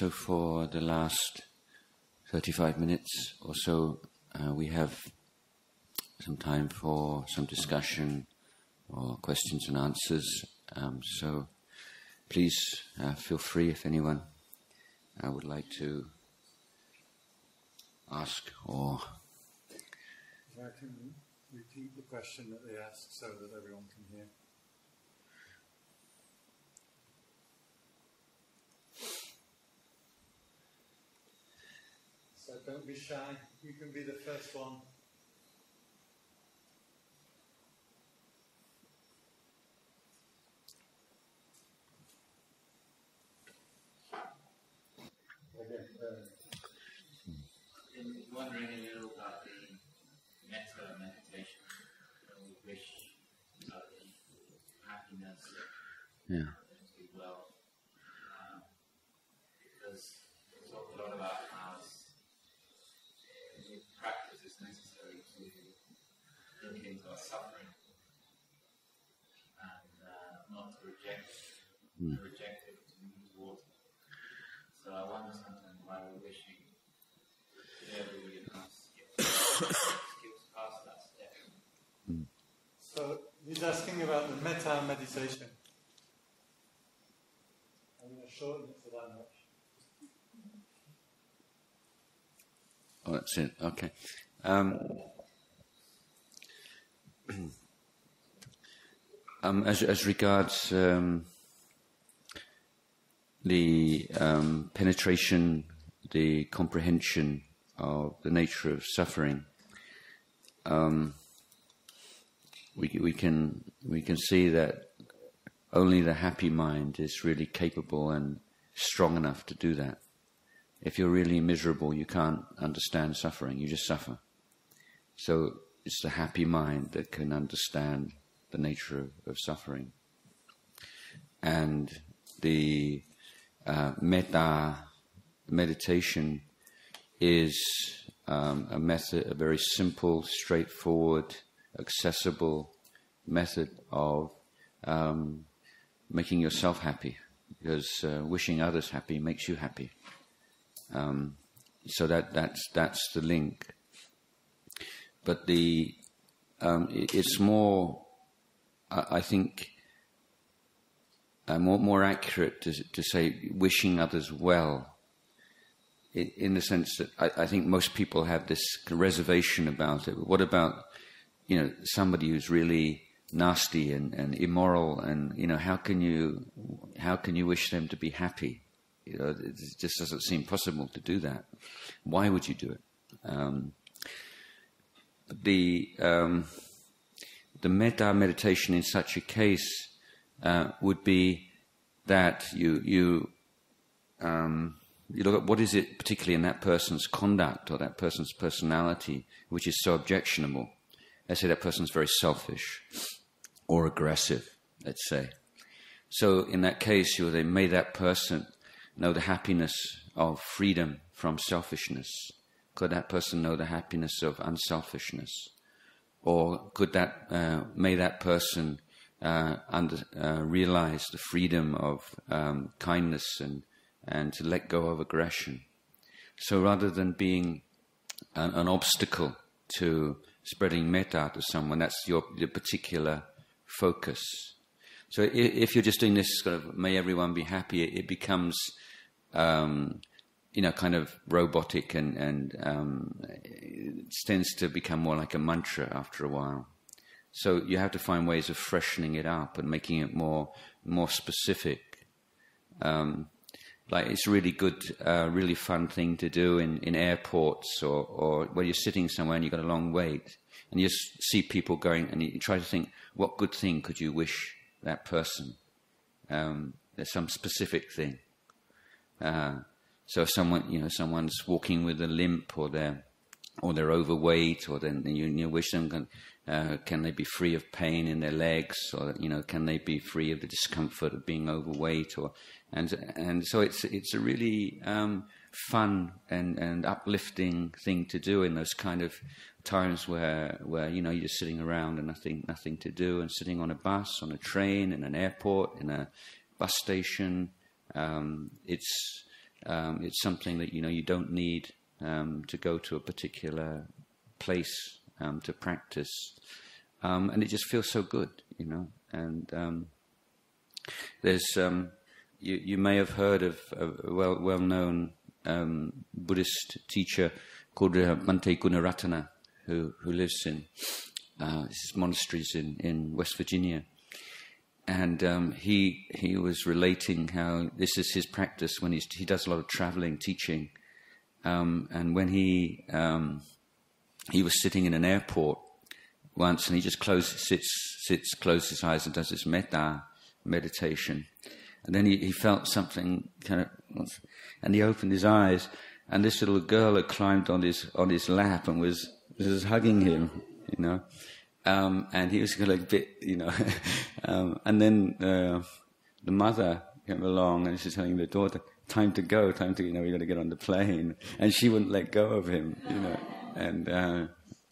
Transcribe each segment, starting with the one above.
So for the last 35 minutes or so, we have some time for some discussion or questions and answers. So please feel free if anyone would like to ask or... If I can repeat the question that they asked so that everyone can hear. So don't be shy, you can be the first one. I'm wondering a little about the metta meditation, when we wish happiness to do well. Because we talk a lot about how practice is necessary to look into our suffering and not to reject it, to move towards it. So I wonder sometimes why we're wishing everybody else skips past that step. So he's asking about the metta meditation. I'm going to shorten it for that much. Oh, that's it. Okay. As regards the penetration, the comprehension of the nature of suffering, we can see that only the happy mind is really capable and strong enough to do that. If you're really miserable, you can't understand suffering, you just suffer. So it's the happy mind that can understand the nature of suffering. And the metta meditation is a method, a very simple, straightforward, accessible method of making yourself happy, because wishing others happy makes you happy. So that's the link. But it's more, I think, more accurate to say wishing others well, in the sense that I think most people have this reservation about it. What about, somebody who's really nasty and immoral, and how can you wish them to be happy? It just doesn't seem possible to do that. Why would you do it? The metta meditation in such a case would be that you look at what is it particularly in that person's conduct or that person's personality which is so objectionable. Let's say that person's very selfish or aggressive, let's say. So in that case, they may that person know the happiness of freedom from selfishness. Could that person know the happiness of unselfishness? Or could may that person realize the freedom of kindness and to let go of aggression? So rather than being an obstacle to spreading metta to someone, that's your particular focus. So if you're just doing this kind of may everyone be happy, it becomes kind of robotic and it tends to become more like a mantra after a while. So you have to find ways of freshening it up and making it more specific. Like it's a really good, really fun thing to do in airports or where you're sitting somewhere and you've got a long wait and you just see people going and you try to think, what good thing could you wish that person? There's some specific thing. So if someone's walking with a limp or they're overweight, or then you wish them can they be free of pain in their legs, or can they be free of the discomfort of being overweight, and so it's a really fun and uplifting thing to do in those kind of times where you're just sitting around and nothing to do, and sitting on a bus, on a train, in an airport, in a bus station. It's It's something that you don't need to go to a particular place to practice, and it just feels so good, And there's you may have heard of a well-known Buddhist teacher called Bhante Gunaratana, who lives in his monasteries in West Virginia. And he was relating how this is his practice when he does a lot of traveling, teaching. And when he was sitting in an airport once, and he just closed his eyes and does this metta meditation. And then he felt something kind of, and he opened his eyes, and this little girl had climbed on his lap and was hugging him, and he was like a bit, and then the mother came along and she's telling the daughter, time to go, we got to get on the plane, and she wouldn't let go of him, and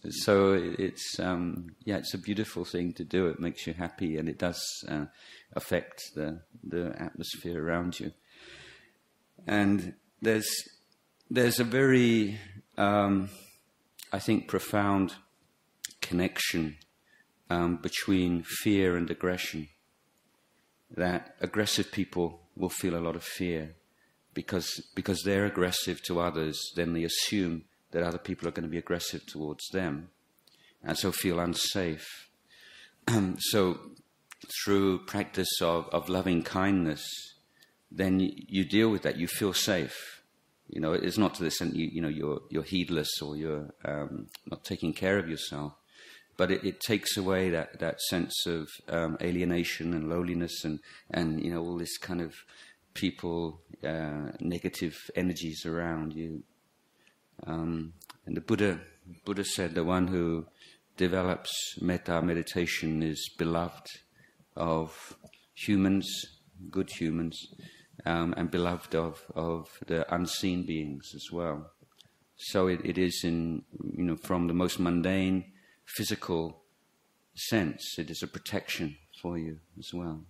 so it's it's a beautiful thing to do. It makes you happy, and it does affect the atmosphere around you. And there's a very I think profound connection between fear and aggression. That aggressive people will feel a lot of fear because they're aggressive to others. Then they assume that other people are going to be aggressive towards them, and so feel unsafe. So through practice of loving kindness, then you deal with that. You feel safe. It's not to the extent you're heedless or you're not taking care of yourself, but it takes away that sense of alienation and loneliness and all this kind of people negative energies around you. And the Buddha said the one who develops metta meditation is beloved of humans, good humans, and beloved of the unseen beings as well. So it is in from the most mundane physical sense, it is a protection for you as well.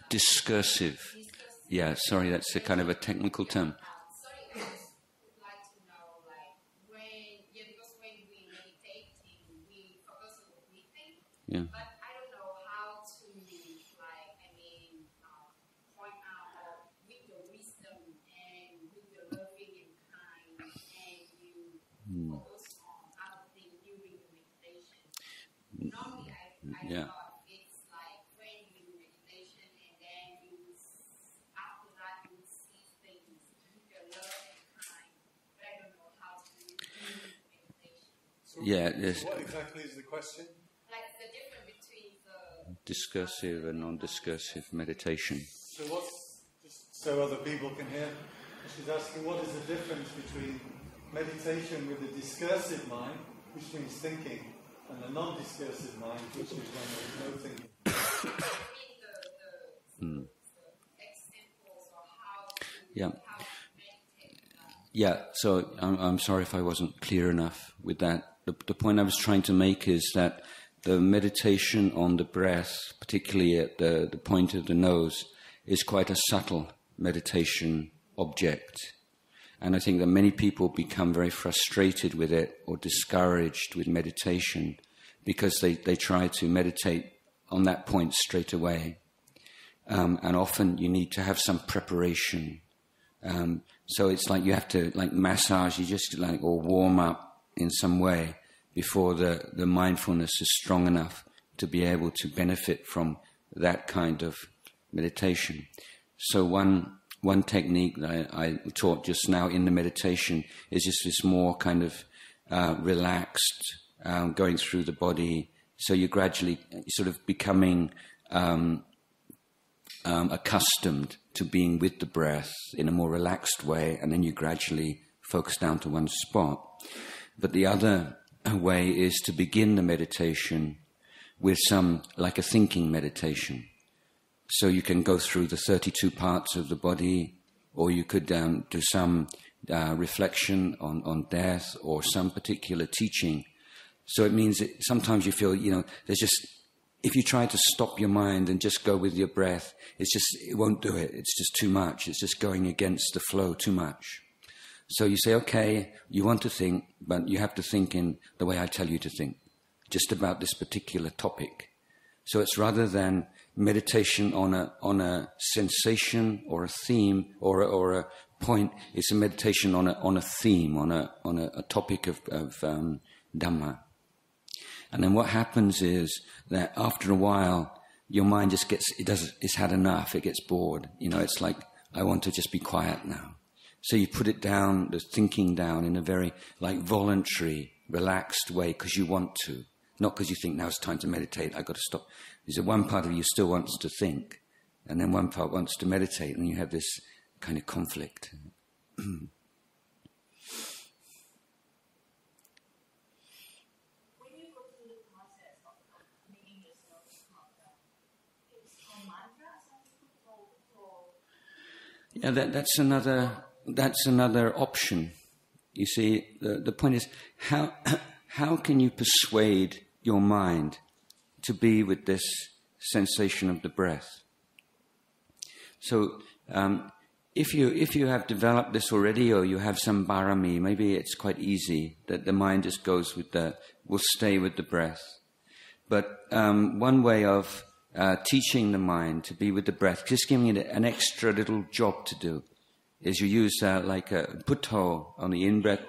Discursive. Yeah, sorry, that's a kind of a technical term. Sorry, I just would like to know, because when we meditate, we focus on what we think. Yeah. But I don't know how to, point out with your wisdom and with your loving and kind, and you focus on other things during the meditation. Normally, I thought yeah. What exactly is the question? Like the difference between the discursive and non-discursive meditation. So other people can hear, she's asking what is the difference between meditation with the discursive mind, which means thinking, and the non-discursive mind, which is when there is no thinking. examples of how to Yeah. meditate. Yeah, so I'm sorry if I wasn't clear enough with that. The point I was trying to make is that the meditation on the breath, particularly at the point of the nose, is quite a subtle meditation object. And I think that many people become very frustrated with it or discouraged with meditation because they try to meditate on that point straight away. And often you need to have some preparation. So it's like you have to massage, or warm up in some way before the mindfulness is strong enough to be able to benefit from that kind of meditation. So one technique that I taught just now in the meditation is just this more kind of relaxed, going through the body. So you're gradually sort of becoming accustomed to being with the breath in a more relaxed way, and then you gradually focus down to one spot. But the other way is to begin the meditation with like a thinking meditation. So you can go through the 32 parts of the body, or you could do some reflection on death or some particular teaching. So it means that sometimes you feel, there's just, if you try to stop your mind and just go with your breath, it won't do it. It's just too much. It's just going against the flow too much. So you say, okay, you want to think, but you have to think in the way I tell you to think, just about this particular topic. So it's rather than meditation on a sensation or a theme or a point, it's a meditation on a theme, on a topic of Dhamma. And then what happens is that after a while, your mind just it's had enough, it gets bored. It's like, I want to just be quiet now. So you put it down, the thinking down, in a very voluntary, relaxed way, because you want to. Not because you think, now it's time to meditate, I've got to stop. There's one part of you still wants to think, and then one part wants to meditate, and you have this kind of conflict. Yeah, that's another option. You see, the point is, how can you persuade your mind to be with this sensation of the breath? So, if you have developed this already, or you have some barami, maybe it's quite easy that the mind just will stay with the breath. But one way of teaching the mind to be with the breath, just giving it an extra little job to do, is you use like a putto on the in-breath.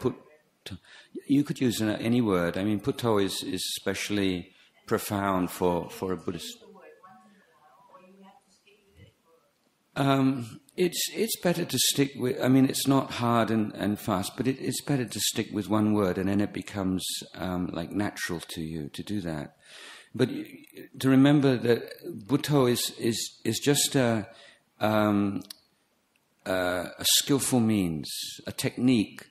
You could use any word. I mean, putto is especially profound for a Buddhist. It's better to stick with, it's not hard and fast, but it's better to stick with one word, and then it becomes like natural to you to do that. But to remember that Bhutto is just a skillful means, a technique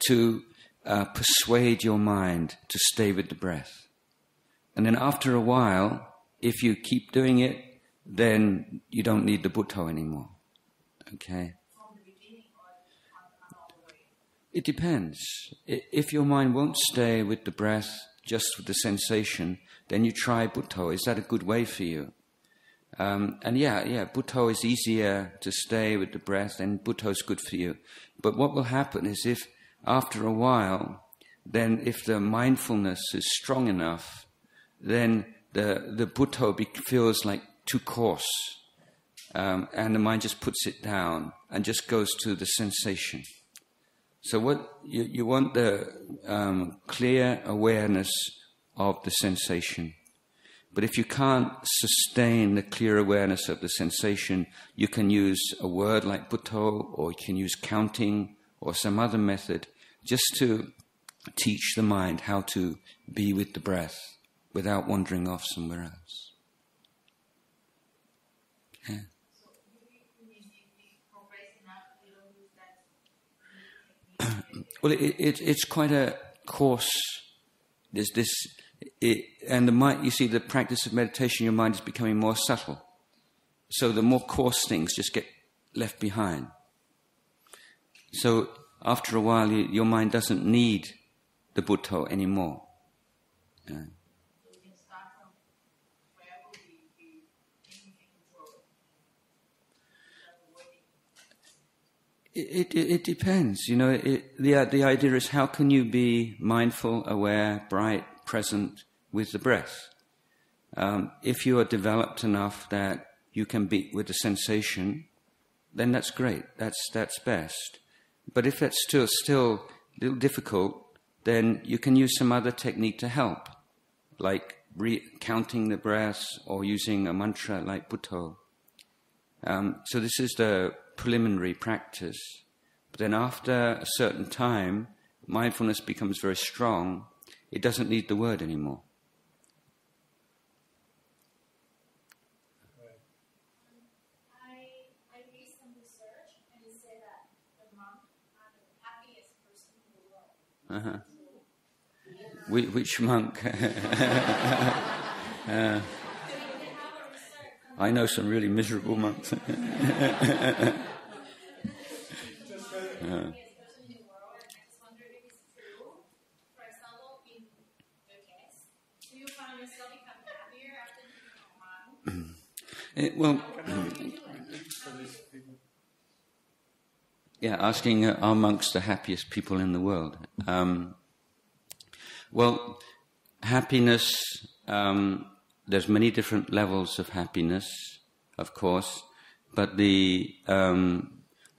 to persuade your mind to stay with the breath. And then after a while, if you keep doing it, then you don't need the Bhutto anymore. Okay? It depends. If your mind won't stay with the breath, just with the sensation, then you try Bhutto. Is that a good way for you? And Bhutto is easier to stay with the breath, and Bhutto is good for you. But what will happen is, if after a while, then if the mindfulness is strong enough, then the Bhutto feels like too coarse, and the mind just puts it down and just goes to the sensation. So what you want the clear awareness of the sensation. But if you can't sustain the clear awareness of the sensation, you can use a word like Bhutto, or you can use counting or some other method, just to teach the mind how to be with the breath without wandering off somewhere else. Yeah. Well, it's quite a course. There's this, and the mind. You see, the practice of meditation, your mind is becoming more subtle. So the more coarse things just get left behind. So after a while, your mind doesn't need the Bhutto anymore. Yeah. It depends, the idea is, how can you be mindful, aware, bright, present with the breath? If you are developed enough that you can be with the sensation, then that's great, that's best. But if that's still a little difficult, then you can use some other technique to help, like counting the breaths or using a mantra like Bhutto. So this is the preliminary practice. But then after a certain time, mindfulness becomes very strong. It doesn't need the word anymore. I read some research, and it said that the monks are the happiest person in the world. Which monk? I know some really miserable monks. happiest person in the world, and I just wondered if it's true. For example, in your case, do you find yourself become happier after you become one? Yeah, asking are monks the happiest people in the world? Well, happiness, there's many different levels of happiness, of course, but the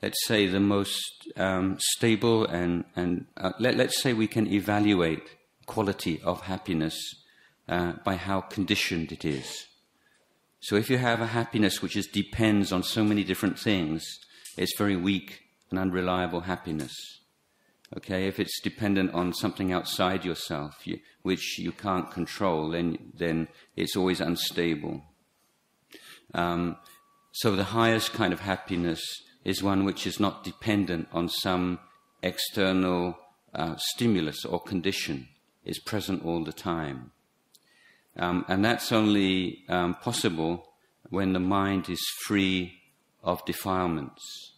let's say the most stable and let's say we can evaluate quality of happiness by how conditioned it is. So if you have a happiness which depends on so many different things, it's very weak and unreliable happiness. Okay, if it's dependent on something outside yourself, which you can't control, then it's always unstable. So the highest kind of happiness is one which is not dependent on some external stimulus or condition. It's present all the time. And that's only possible when the mind is free of defilements.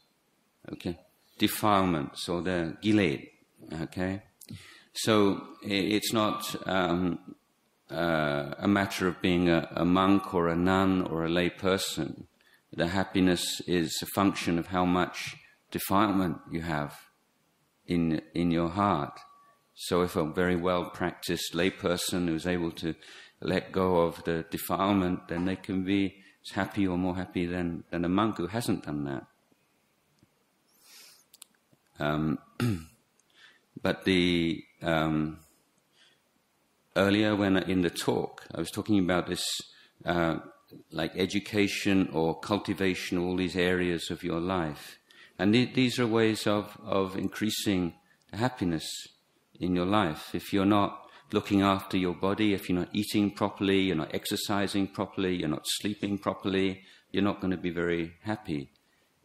Okay? Defilements, or the giled. Okay? So it's not a matter of being a monk or a nun or a lay person. The happiness is a function of how much defilement you have in your heart. So if a very well-practiced lay person who's able to let go of the defilement, then they can be as happy or more happy than a monk who hasn't done that. But the earlier when in the talk, I was talking about this like education or cultivation, all these areas of your life. And these are ways of increasing happiness in your life. If you're not looking after your body, if you're not eating properly, you're not exercising properly, you're not sleeping properly, you're not going to be very happy.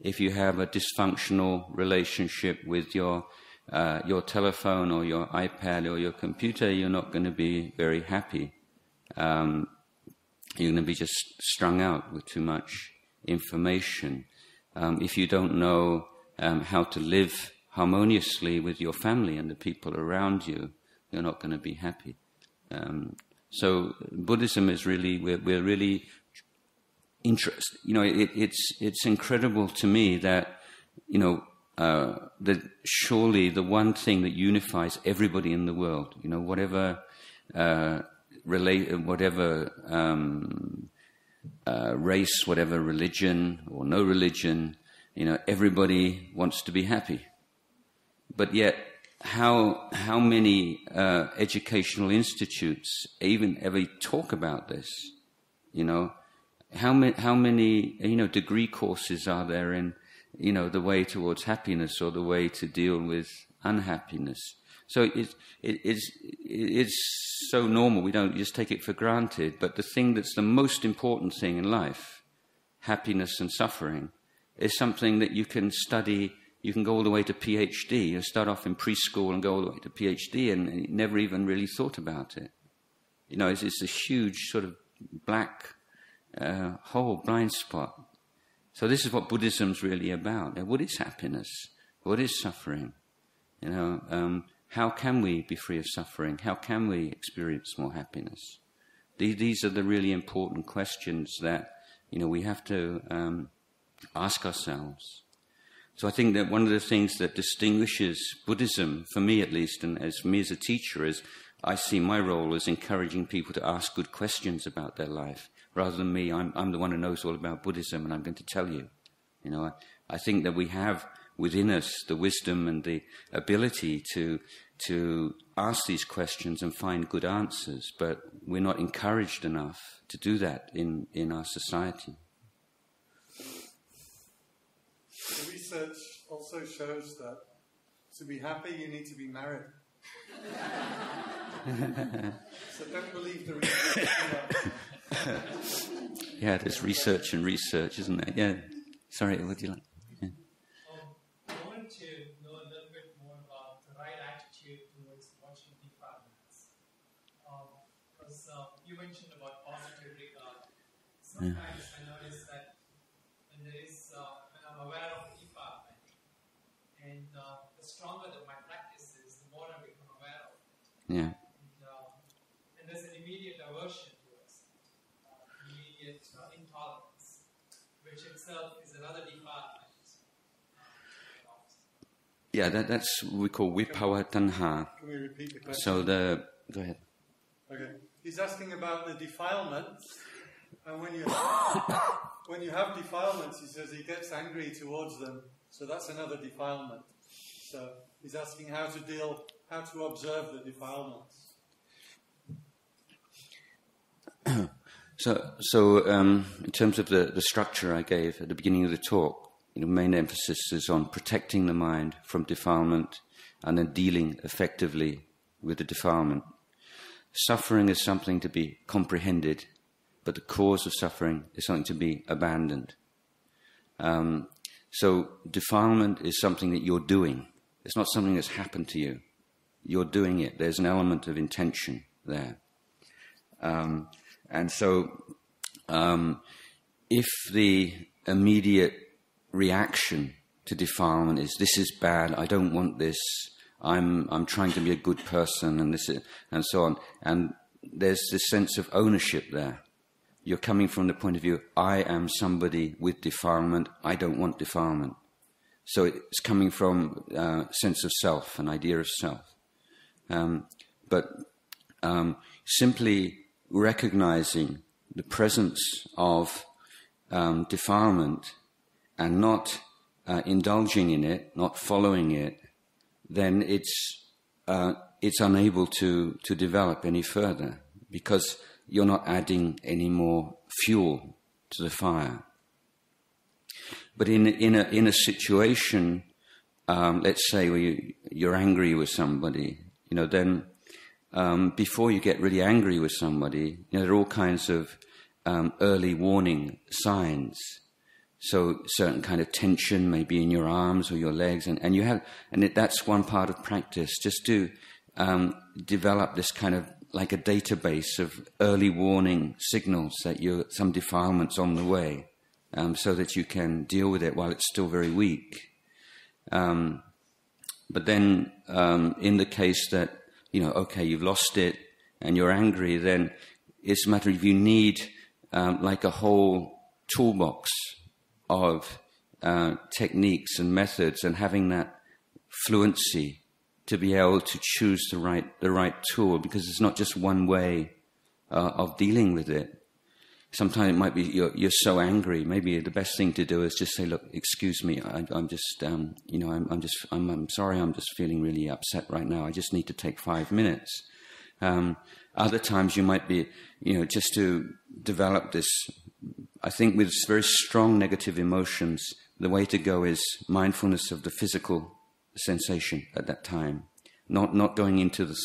If you have a dysfunctional relationship with your telephone or your iPad or your computer, you're not going to be very happy. You're going to be just strung out with too much information. If you don't know how to live harmoniously with your family and the people around you, you're not going to be happy. So Buddhism is really, we're really interested. You know, it's incredible to me that, you know, that surely the one thing that unifies everybody in the world, you know, whatever race, whatever religion or no religion, you know, everybody wants to be happy. But yet, how many educational institutes even ever talk about this? You know, how many degree courses are there in, you know, the way towards happiness or the way to deal with unhappiness? So it's so normal, we don't just take it for granted. But the thing that's the most important thing in life, happiness and suffering, is something that you can study. You can go all the way to PhD. You start off in preschool and go all the way to PhD, and you never even really thought about it. You know, it's a huge sort of black hole, blind spot. So this is what Buddhism's really about. What is happiness? What is suffering? You know, how can we be free of suffering? How can we experience more happiness? These are the really important questions that, you know, we have to ask ourselves. So I think that one of the things that distinguishes Buddhism, for me at least, and as me as a teacher, is I see my role as encouraging people to ask good questions about their life, rather than me, I'm the one who knows all about Buddhism and I'm going to tell you. You know, I think that we have within us the wisdom and the ability to ask these questions and find good answers, but we're not encouraged enough to do that in our society. The research also shows that to be happy, you need to be married. So don't believe the research. Yeah, there's research and research, isn't there? Yeah. Sorry, what do you like? Yeah. I wanted to know a little bit more about the right attitude towards watching defilements. Because you mentioned about positive regard. Sometimes I notice that when I'm aware of defilement, and stronger that my practice is, the more I become aware of it. Yeah. And there's an immediate aversion towards it, immediate intolerance, which itself is another defilement. Yeah, that's what we call vipawa tanha. Can we repeat the question? So go ahead. Okay. He's asking about the defilements, and when you have defilements, he says he gets angry towards them. So that's another defilement. So he's asking how to observe the defilements. So in terms of the structure I gave at the beginning of the talk, main emphasis is on protecting the mind from defilement and then dealing effectively with the defilement. Suffering is something to be comprehended, but the cause of suffering is something to be abandoned. So defilement is something that you're doing. It's not something that's happened to you. You're doing it. There's an element of intention there. And so if the immediate reaction to defilement is, this is bad, I don't want this, I'm trying to be a good person, and so on, and there's this sense of ownership there. You're coming from the point of view, I am somebody with defilement, I don't want defilement. So it's coming from a sense of self, an idea of self. But simply recognizing the presence of defilement and not indulging in it, not following it, then it's unable to develop any further, because you're not adding any more fuel to the fire. But in a situation, let's say where you're angry with somebody, then before you get really angry with somebody, there are all kinds of early warning signs. So certain kind of tension may be in your arms or your legs, that's one part of practice, just to develop this kind of like a database of early warning signals that some defilement's on the way, so that you can deal with it while it's still very weak. But then in the case that, okay, you've lost it and you're angry, then it's a matter of you need like a whole toolbox of techniques and methods, and having that fluency to be able to choose the right tool, because it's not just one way of dealing with it. Sometimes it might be you're so angry. Maybe the best thing to do is just say, "Look, excuse me. I'm just I'm sorry. I'm just feeling really upset right now. I just need to take 5 minutes." Other times you might be, just to develop this. I think with very strong negative emotions, the way to go is mindfulness of the physical sensation at that time, not going into the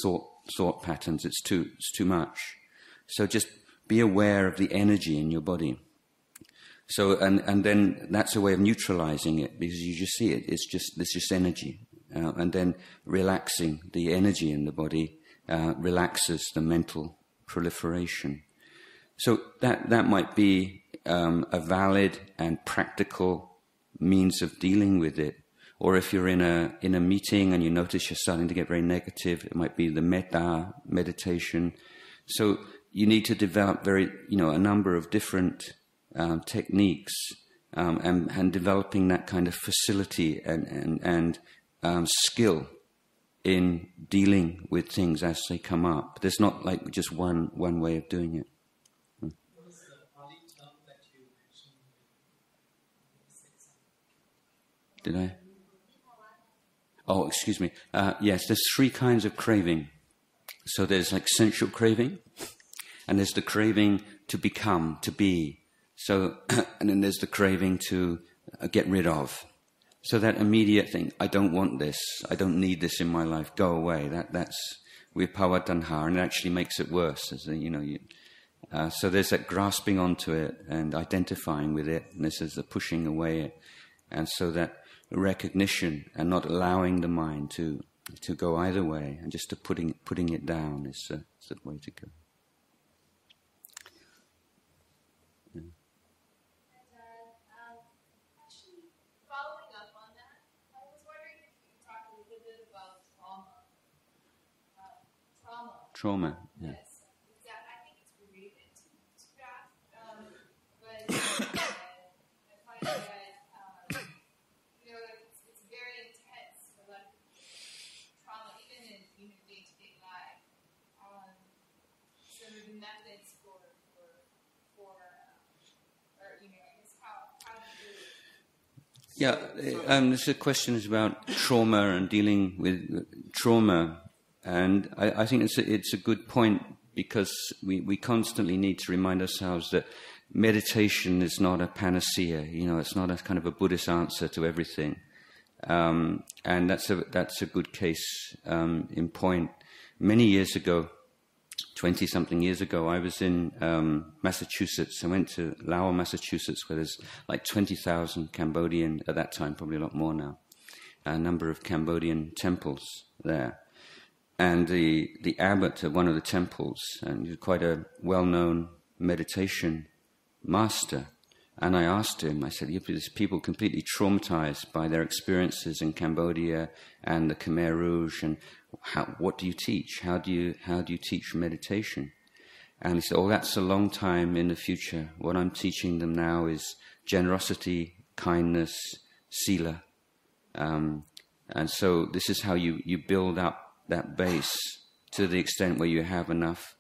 thought patterns. It's too much. So just be aware of the energy in your body. So and then that's a way of neutralizing it, because you just see it. It's just energy, and then relaxing the energy in the body relaxes the mental proliferation. So that might be a valid and practical means of dealing with it. Or if you're in a meeting and you notice you're starting to get very negative, it might be the metta meditation. So you need to develop a number of different techniques, and developing that kind of facility and skill in dealing with things as they come up. There's not like just one way of doing it. What was the Pali term that you mentioned? Did I? Oh, excuse me. Yes, there's 3 kinds of craving. So there's like sensual craving, and there's the craving to become, to be. So, and then there's the craving to get rid of. So that immediate thing, I don't want this, I don't need this in my life, go away. That's vipawa tanha, and it actually makes it worse. So there's that grasping onto it and identifying with it, and this is the pushing away it. And so that recognition and not allowing the mind to go either way, and just to putting it down is the way to go. Yeah. Actually, following up on that, I was wondering if you could talk a little bit trauma. Yeah. Yes, exactly. I think it's related to that. But I find that, it's very intense for a lot of trauma, even in day-to-day life. So the methods for I guess how to do it. Yeah, this question is about trauma and dealing with trauma, and I think it's a good point, because we constantly need to remind ourselves that meditation is not a panacea. It's not a kind of a Buddhist answer to everything, and that's a good case in point. Many years ago, 20-something years ago, I was in Massachusetts. I went to Lowell, Massachusetts, where there's like 20,000 Cambodian, at that time, probably a lot more now, a number of Cambodian temples there. And the abbot of one of the temples, and he's quite a well-known meditation master, and I asked him, I said, these people completely traumatized by their experiences in Cambodia and the Khmer Rouge, and what do you teach? How do you teach meditation? And he said, that's a long time in the future. What I'm teaching them now is generosity, kindness, sila. And so this is how you build up that base to the extent where you have enough,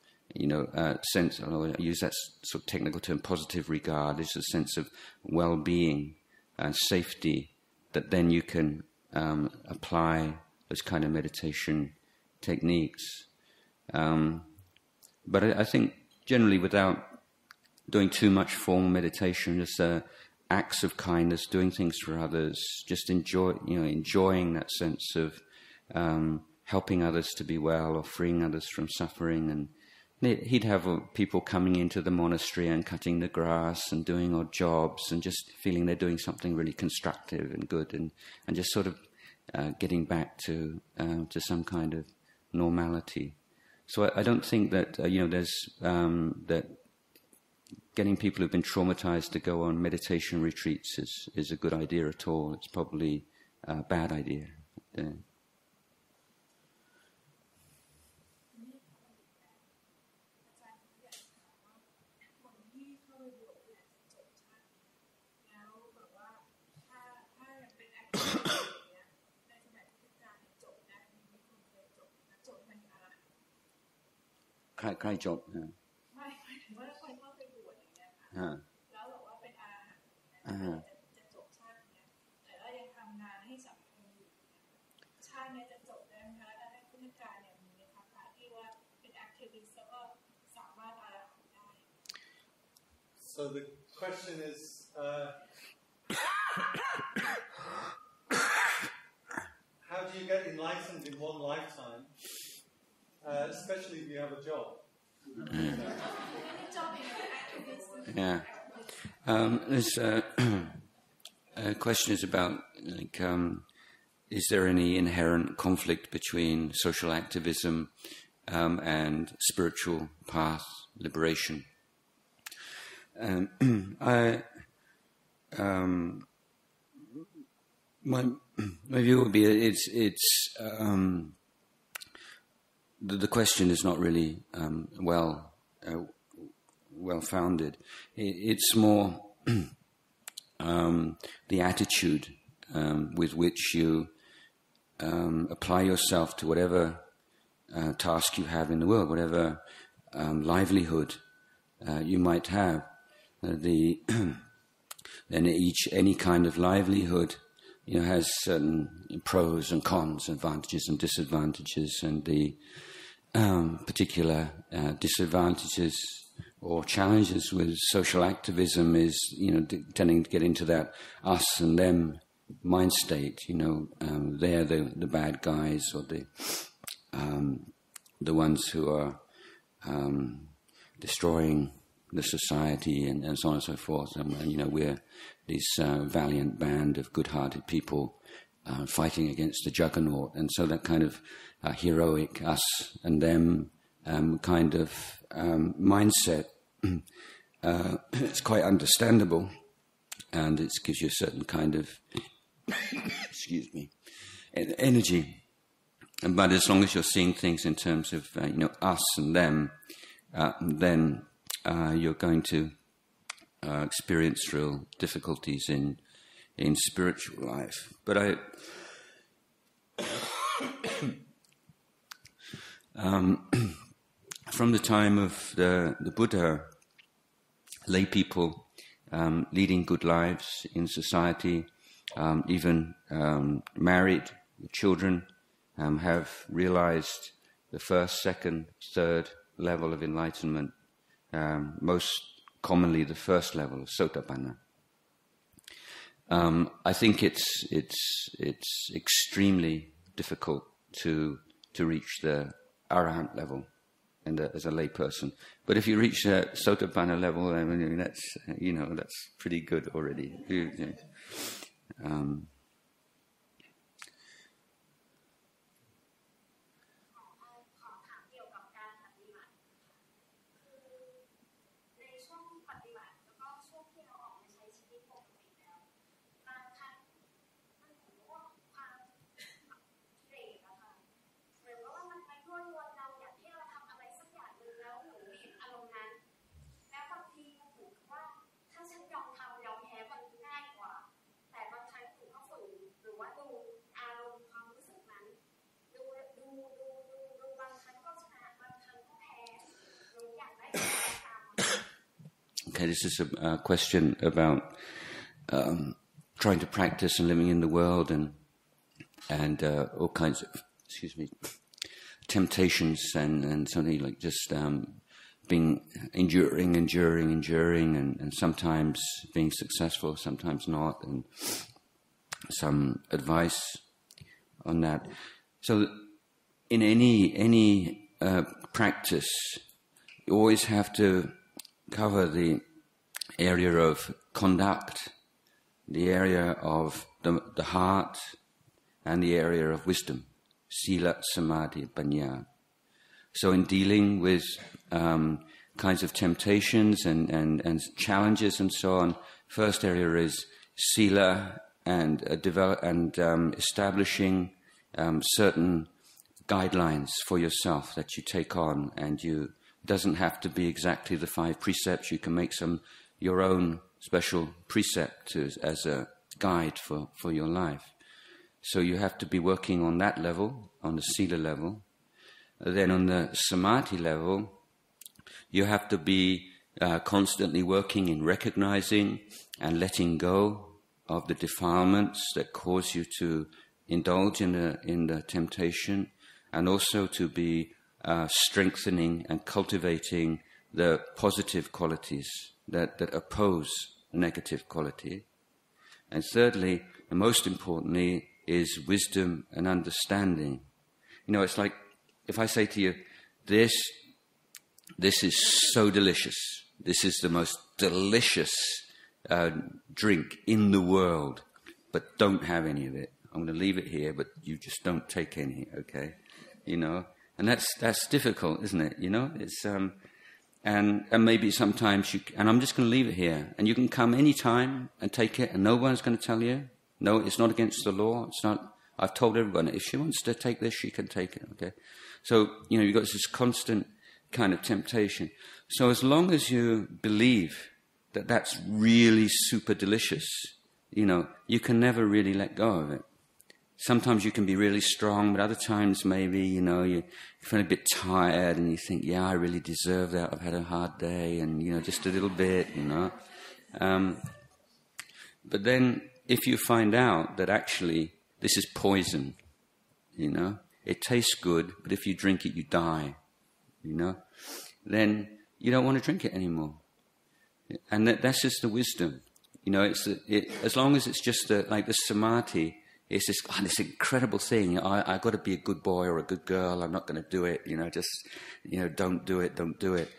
sense, I use that sort of technical term, positive regard. It's a sense of well-being and safety that then you can apply those kind of meditation techniques. But I think generally, without doing too much formal meditation, just acts of kindness, doing things for others, just enjoying that sense of helping others to be well or freeing others from suffering. And he'd have people coming into the monastery and cutting the grass and doing odd jobs and just feeling they're doing something really constructive and good, and just sort of getting back to some kind of normality. So I don't think that there's that getting people who've been traumatized to go on meditation retreats is a good idea at all. It's probably a bad idea.ใครจบไม่ถึงว่าคนเข้าไปบวชอย่างเงี้ยค่ะแล้วบอกว่าเป็นอาจะจบชาติเนี้ยแต่ว่ายังทำงานให้สังคมอยู่ชาติเนี้ยจะจบได้ไหมคะแล้วได้พุทธการเนี่ยมีในภาษาที่ว่าเป็น activist แล้วก็สามารถอาราหันได้ So the question is how do you get enlightened in one lifetime? Especially if you have a job. Yeah. This question is about, is there any inherent conflict between social activism and spiritual path liberation? My view would be the question is not really well-founded. It's more the attitude with which you apply yourself to whatever task you have in the world, whatever livelihood you might have. Any kind of livelihood, has certain pros and cons, advantages and disadvantages, and the particular disadvantages or challenges with social activism is, tending to get into that us and them mind state. They're the bad guys, or the ones who are destroying the society, and so on and so forth. And we're this valiant band of good-hearted people fighting against the juggernaut. And so that kind of heroic us and them kind of mindset, it's quite understandable, and it gives you a certain kind of excuse me, energy. But as long as you're seeing things in terms of us and them, then you're going to experience real difficulties in spiritual life. But from the time of the Buddha, lay people leading good lives in society, even married, children, have realized the first, second, third level of enlightenment, most commonly the first level of Sotapanna. I think it's extremely difficult to reach the Arahant level as a lay person. But if you reach the Sotapanna level, I mean, that's pretty good already. Okay, this is a question about trying to practice and living in the world and all kinds of temptations and something like just being enduring and sometimes being successful, sometimes not, and some advice on that. So in any practice, you always have to cover the area of conduct, the area of the heart, and the area of wisdom, sila, samadhi, panya. So in dealing with kinds of temptations and challenges and so on, first area is sila and establishing certain guidelines for yourself that you take on, and doesn't have to be exactly the 5 precepts. You can make your own special precept as a guide for your life. So you have to be working on that level, on the sila level. Then on the samadhi level, you have to be constantly working in recognizing and letting go of the defilements that cause you to indulge in the temptation, and also to be strengthening and cultivating the positive qualities that oppose negative quality. And thirdly, and most importantly, is wisdom and understanding. It's like if I say to you, this is so delicious. This is the most delicious drink in the world, but don't have any of it. I'm going to leave it here, but you just don't take any, okay? And that's difficult, isn't it? It's and maybe sometimes and I'm just going to leave it here, and you can come any time and take it, and no one's going to tell you. No, it's not against the law. It's not. I've told everyone if she wants to take this, she can take it. Okay, so you've got this constant kind of temptation. So as long as you believe that that's really super delicious, you can never really let go of it. Sometimes you can be really strong, but other times maybe, you feel a bit tired and you think, yeah, I really deserve that. I've had a hard day and, just a little bit, But then if you find out that actually this is poison, it tastes good, but if you drink it, you die, then you don't want to drink it anymore. And that's just the wisdom. As long as it's just like the samadhi, it's this incredible thing. I've got to be a good boy or a good girl. I'm not going to do it. Don't do it.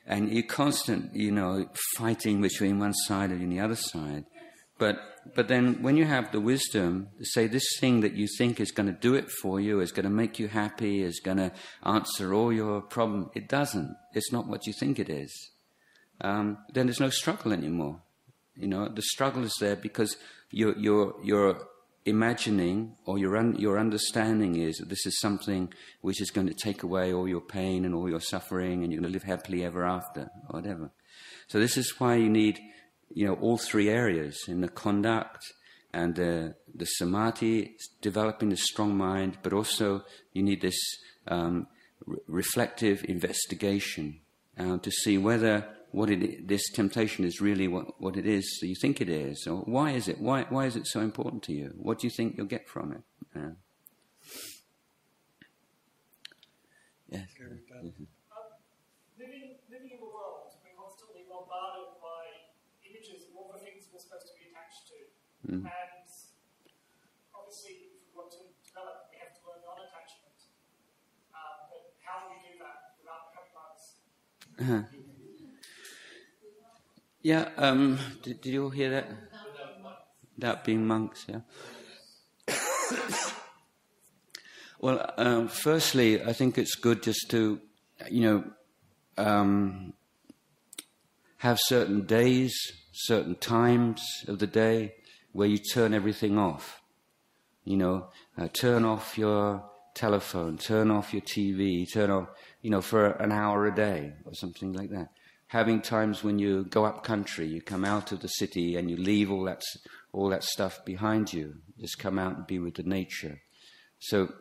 And you're constant, fighting between one side and the other side. But then when you have the wisdom to say this thing that you think is going to do it for you, is going to make you happy, is going to answer all your problems, it doesn't. It's not what you think it is. Then there's no struggle anymore. The struggle is there because you're imagining, or your understanding is that this is something which is going to take away all your pain and all your suffering, and you're going to live happily ever after, or whatever. So this is why you need, all three areas in the conduct and the samadhi, developing the strong mind, but also you need this reflective investigation to see whether this temptation is really what it is that you think it is, or why is it? Why is it so important to you? What do you think you'll get from it? Yes. Living in the world, we're constantly bombarded by images of all the things we're supposed to be attached to. And obviously, if we want to develop, we have to learn non-attachment. But how do we do that without becoming monks? Yeah, did you all hear that? Without being monks, yeah? Well, firstly, I think it's good just to, have certain days, certain times of the day where you turn everything off. Turn off your telephone, turn off your TV, turn off, for an hour a day or something like that. Having times when you go up country, you come out of the city and you leave all that stuff behind you. Just come out and be with the nature. So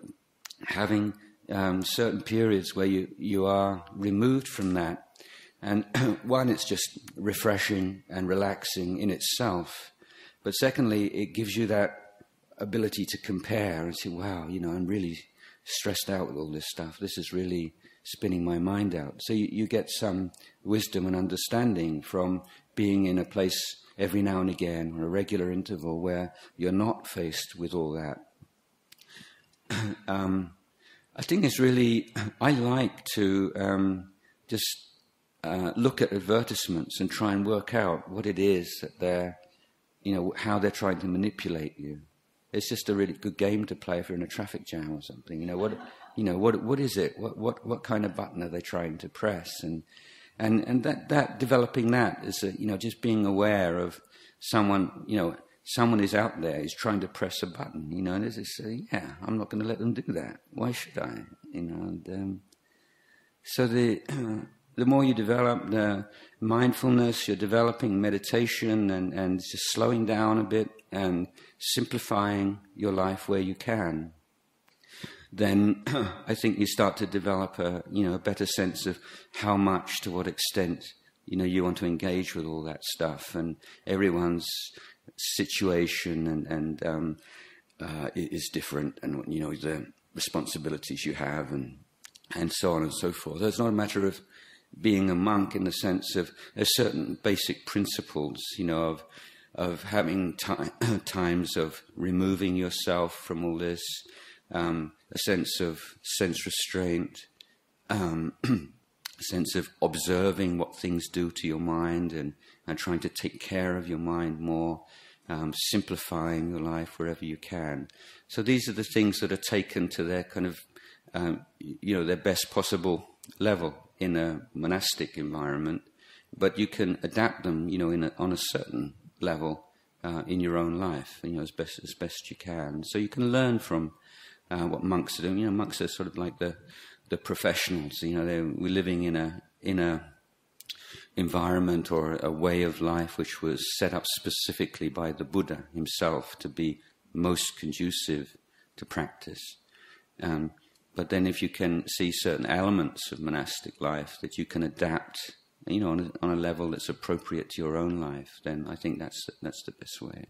having certain periods where you are removed from that. And one, it's just refreshing and relaxing in itself. But secondly, it gives you that ability to compare and say, wow, I'm really stressed out with all this stuff. This is really spinning my mind out. So you get some wisdom and understanding from being in a place every now and again, or a regular interval, where you're not faced with all that. I think it's really, I like to just look at advertisements and try and work out what it is that they're, how they're trying to manipulate you. It's just a really good game to play if you're in a traffic jam or something. What is it? What kind of button are they trying to press? And that developing that is just being aware of someone. Someone is out there is trying to press a button. And it's just I'm not going to let them do that. Why should I? So the more you develop the mindfulness, you're developing meditation and just slowing down a bit and simplifying your life where you can, then I think you start to develop a better sense of how much, to what extent, you want to engage with all that stuff, and everyone's situation and is different, and the responsibilities you have and so on and so forth. So it's not a matter of being a monk in the sense of there's certain basic principles, of having times of removing yourself from all this, a sense of sense restraint, a sense of observing what things do to your mind and trying to take care of your mind more, simplifying your life wherever you can. So these are the things that are taken to their kind of, their best possible level in a monastic environment, but you can adapt them, on a certain level in your own life, as best you can. So you can learn from what monks are doing. Monks are sort of like the professionals. We're living in a environment or a way of life which was set up specifically by the Buddha himself to be most conducive to practice. But then if you can see certain elements of monastic life that you can adapt, on a level that's appropriate to your own life, then I think that's the best way.